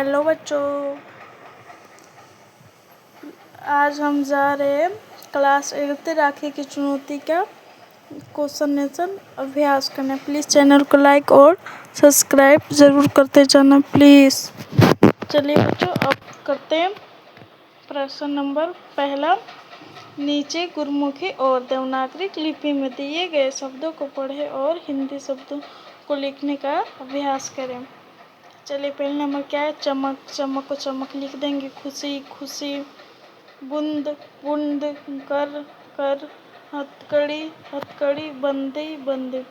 Hello बच्चों, आज हम जा रहे हैं क्लास 8 राखी की चुनौती का क्वेश्चन आंसर अभ्यास करने। प्लीज़ चैनल को लाइक और सब्सक्राइब ज़रूर करते जाना प्लीज़। चलिए बच्चों, अब करते हैं प्रश्न नंबर पहला। नीचे गुरुमुखी और देवनागरी लिपि में दिए गए शब्दों को पढ़ें और हिंदी शब्दों को लिखने का अभ्यास करें। चलिए, पहले नंबर क्या है? चमक। चमक को चमक लिख देंगे। खुशी खुशी। बूंद बूंद। कर कर। हथकड़ी हथकड़ी। बंदी बंदी।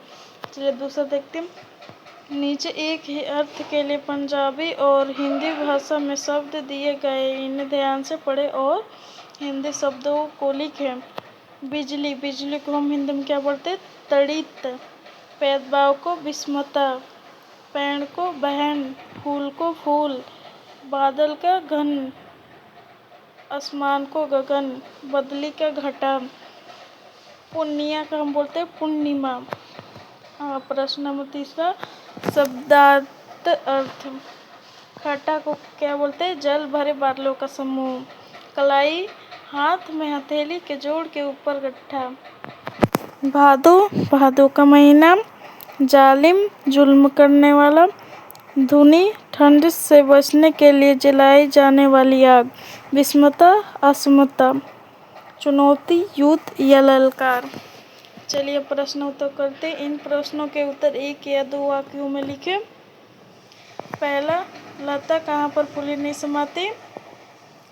चलिए दूसरा देखते हैं। नीचे एक ही अर्थ के लिए पंजाबी और हिंदी भाषा में शब्द दिए गए, इन्हें ध्यान से पढ़ें और हिंदी शब्दों को लिखें। बिजली। बिजली को हम हिंदी में क्या बोलते? तड़ित। भेदभाव को विषमता। पेड़ को बहन। फूल को फूल। बादल का घन। आसमान को गगन। बदली का घटा। पुण्या का हम बोलते हैं पूर्णिमा। प्रश्न नंबर तीसरा, शब्दार्थ अर्थ। घटा को क्या बोलते हैं? जल भरे बादलों का समूह। कलाई, हाथ में हथेली के जोड़ के ऊपर गट्ठा। भादो, भादो का महीना। जालिम, जुल्म करने वाला। धुनी, ठंड से बचने के लिए जलाई जाने वाली आग। विषमता, असमता। चुनौती, युद्ध या ललकार। चलिए प्रश्न उत्तर करते हैं। इन प्रश्नों के उत्तर एक या दो वाक्यों में लिखें। पहला, लता कहाँ पर फूली नहीं समाती?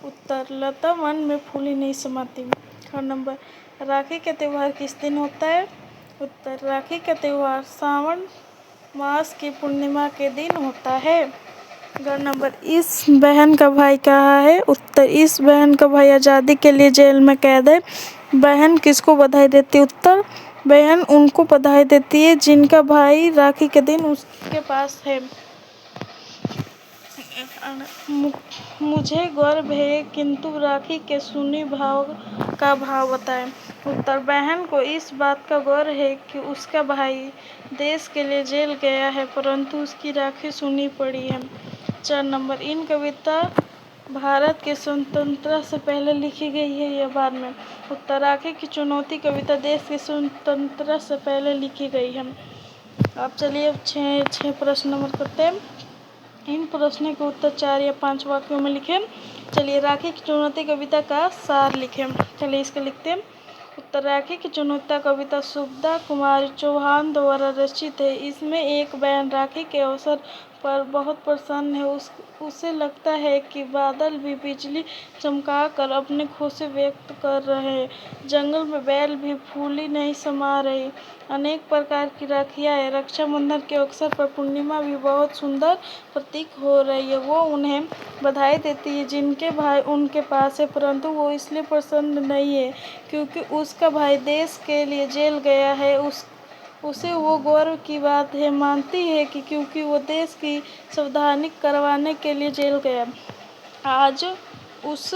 उत्तर, लता वन में फूली नहीं समाती। नंबर, राखी का त्यौहार किस दिन होता है? उत्तर, राखी का त्यौहार सावन मास की पूर्णिमा के दिन होता है। नंबर, इस बहन का भाई कहाँ है? उत्तर, इस बहन का भाई आज़ादी के लिए जेल में कैद है। बहन किसको बधाई देती है? उत्तर, बहन उनको बधाई देती है जिनका भाई राखी के दिन उसके पास है। मुझे गर्व है, किंतु राखी के सुनी भाव का भाव बताएं। उत्तर, बहन को इस बात का गर्व है कि उसका भाई देश के लिए जेल गया है, परंतु उसकी राखी सुनी पड़ी है। 4 नंबर, इन कविता भारत के स्वतंत्रता से पहले लिखी गई है या बाद में? उत्तर, राखी की चुनौती कविता देश की स्वतंत्रता से पहले लिखी गई है। अब चलिए 6 प्रश्न नंबर करते हैं। इन प्रश्नों के उत्तर 4 या 5 वाक्यों में लिखें। चलिए, राखी की चुनौती कविता का सार लिखें। चलिए इसका लिखते हैं। उत्तर, राखी की चुनौती कविता सुभद्रा कुमारी चौहान द्वारा रचित है। इसमें एक बहन राखी के अवसर पर बहुत प्रसन्न है। उसे लगता है कि बादल भी बिजली चमकाकर अपनी खुशी व्यक्त कर रहे हैं। जंगल में बैल भी फूली नहीं समा रही। अनेक प्रकार की राखियाँ हैं। रक्षाबंधन के अवसर पर पूर्णिमा भी बहुत सुंदर प्रतीक हो रही है। वो उन्हें बधाई देती है जिनके भाई उनके पास है, परंतु वो इसलिए प्रसन्न नहीं है क्योंकि उसका भाई देश के लिए जेल गया है। उसे वो गौरव की बात है, मानती है कि क्योंकि वो देश की सावधानी करवाने के लिए जेल गया, आज उस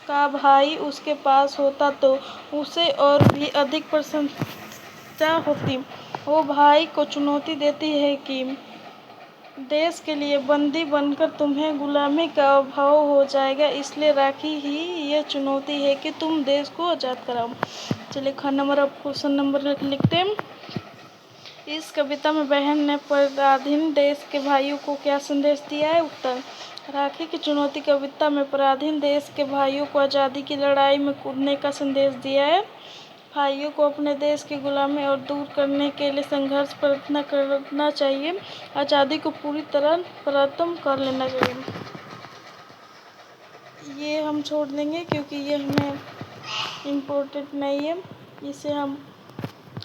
का भाई उसके पास होता तो उसे और भी अधिक प्रसन्नता होती। वो भाई को चुनौती देती है कि देश के लिए बंदी बनकर तुम्हें गुलामी का अभाव हो जाएगा, इसलिए राखी ही यह चुनौती है कि तुम देश को आज़ाद कराओ। चलिए नंबर, अब क्वेश्चन नंबर लिखते हैं। इस कविता में बहन ने पराधीन देश के भाइयों को क्या संदेश दिया है? उत्तर, राखी की चुनौती कविता में पराधीन देश के भाइयों को आज़ादी की लड़ाई में कूदने का संदेश दिया है। भाइयों को अपने देश की गुलामी और दूर करने के लिए संघर्ष प्रयत्न करना चाहिए। आज़ादी को पूरी तरह प्राप्त कर लेना चाहिए। ये हम छोड़ देंगे क्योंकि ये हमें इम्पोर्टेंट नहीं है, इसे हम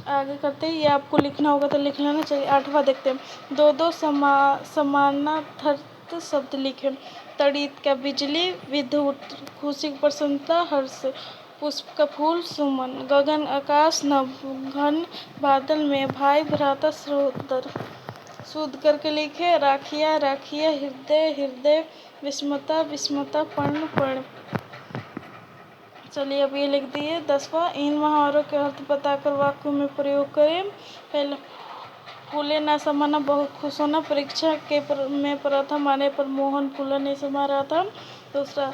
आगे करते हैं। ये आपको लिखना होगा तो लिख लेना। चलिए 8वां देखते हैं। दो समानार्थक शब्द लिखें। तड़ित का बिजली, विद्युत। खुशी प्रसन्नता, हर्ष। पुष्प का फूल, सुमन। गगन आकाश, नभ। घन बादल में, भाई भ्राता सहोदर। शुद्ध करके लिखे। राखियाँ राखियाँ, हृदय हृदय, विषमता विषमता, पर्ण पर्ण। चलिए अब ये लिख दिए। 10वां, इन मुहावरों के अर्थ बताकर वाक्यों में प्रयोग करें। पहला, फूले न समाना बहुत खुश होना। परीक्षा में प्रथम आने पर मोहन फूला नहीं समा रहा था। दूसरा,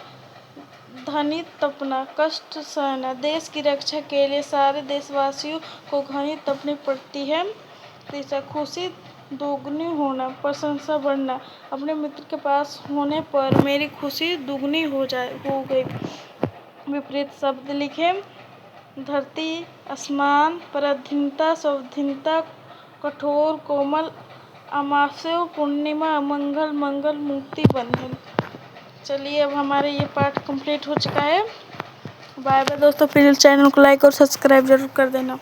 धनी तपना, कष्ट सहना। देश की रक्षा के लिए सारे देशवासियों को घनी तपनी पड़ती है। तीसरा, खुशी दोगुनी होना, प्रशंसा बढ़ना। अपने मित्र के पास होने पर मेरी खुशी दुगनी हो गई। विपरीत शब्द लिखें। धरती, आसमान, पराधीनता, स्वाधीनता, कठोर, कोमल, अमावस्या, पूर्णिमा, अमंगल, मंगल, मुक्ति, बंधन। चलिए अब हमारे ये पाठ कंप्लीट हो चुका है। बाय बाय दोस्तों, प्लीज़ चैनल को लाइक और सब्सक्राइब जरूर कर देना।